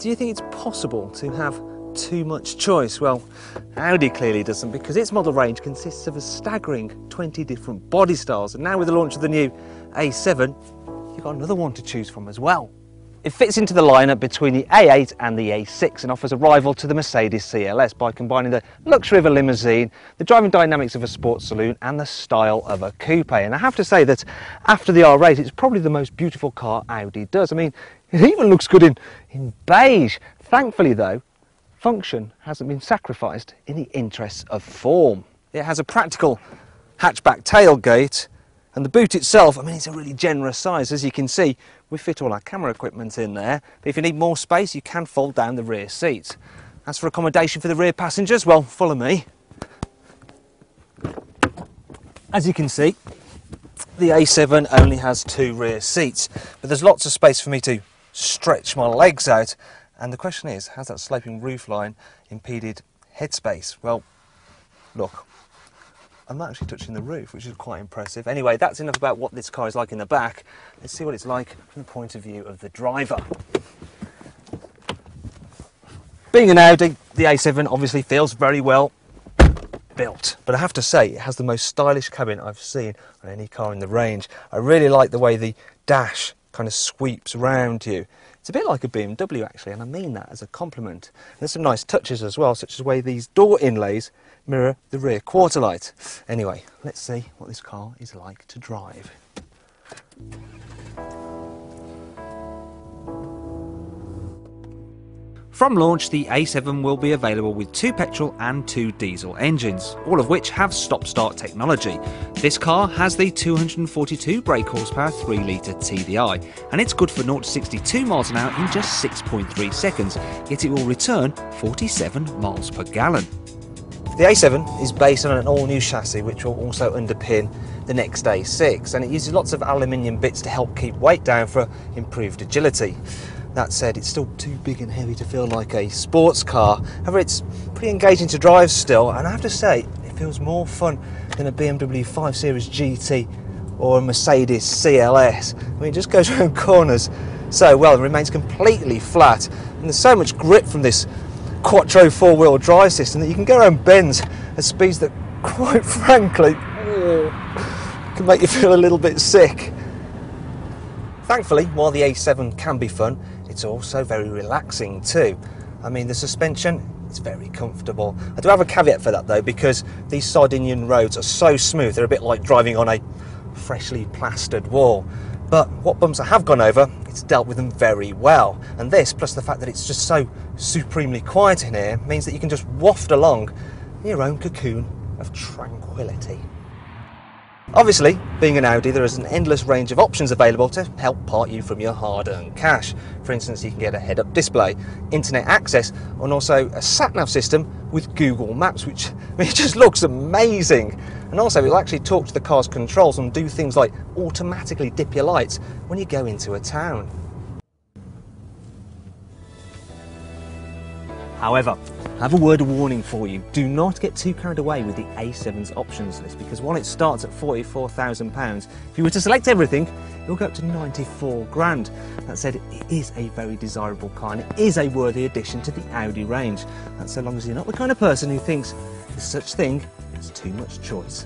do you think it's possible to have too much choice? Well, Audi clearly doesn't, because its model range consists of a staggering 20 different body styles, and now with the launch of the new A7, you've got another one to choose from as well. It fits into the lineup between the A8 and the A6 and offers a rival to the Mercedes CLS by combining the luxury of a limousine, the driving dynamics of a sports saloon and the style of a coupe. And I have to say that after the R8, it's probably the most beautiful car Audi does. I mean, it even looks good in beige. Thankfully though, function hasn't been sacrificed in the interests of form. It has a practical hatchback tailgate, and the boot itself, I mean, it's a really generous size. As you can see, we fit all our camera equipment in there, but if you need more space, you can fold down the rear seats. As for accommodation for the rear passengers, well, follow me. As you can see, the A7 only has 2 rear seats, but there's lots of space for me to stretch my legs out. And the question is, has that sloping roofline impeded headspace? Well, look, I'm not actually touching the roof, which is quite impressive. Anyway, that's enough about what this car is like in the back. Let's see what it's like from the point of view of the driver. Being an Audi, the A7 obviously feels very well built, but I have to say it has the most stylish cabin I've seen on any car in the range. I really like the way the dash kind of sweeps around you. It's a bit like a BMW actually, and I mean that as a compliment. And there's some nice touches as well, such as the way these door inlays mirror the rear quarter light. Anyway, let's see what this car is like to drive. From launch, the A7 will be available with 2 petrol and 2 diesel engines, all of which have stop-start technology. This car has the 242 brake horsepower 3-litre TDI, and it's good for 0 to 62 miles an hour in just 6.3 seconds, yet it will return 47 miles per gallon. The A7 is based on an all-new chassis which will also underpin the next A6, and it uses lots of aluminium bits to help keep weight down for improved agility. That said, it's still too big and heavy to feel like a sports car. However, it's pretty engaging to drive still, and I have to say, it feels more fun than a BMW 5 Series GT or a Mercedes CLS. I mean, it just goes around corners so well and remains completely flat. And there's so much grip from this Quattro 4-wheel drive system that you can go around bends at speeds that, quite frankly, can make you feel a little bit sick. Thankfully, while the A7 can be fun, it's also very relaxing too. I mean, the suspension is very comfortable. I do have a caveat for that though, because these Sardinian roads are so smooth, they're a bit like driving on a freshly plastered wall. But what bumps I have gone over, it's dealt with them very well. And this, plus the fact that it's just so supremely quiet in here, means that you can just waft along in your own cocoon of tranquility. Obviously, being an Audi, there is an endless range of options available to help part you from your hard-earned cash. For instance, you can get a head-up display, internet access, and also a sat-nav system with Google Maps, which, I mean, it just looks amazing. And also, it'll actually talk to the car's controls and do things like automatically dip your lights when you go into a town. However, I have a word of warning for you. Do not get too carried away with the A7's options list, because while it starts at £44,000, if you were to select everything, it'll go up to 94 grand. That said, it is a very desirable car and it is a worthy addition to the Audi range. That's so long as you're not the kind of person who thinks there's such thing as too much choice.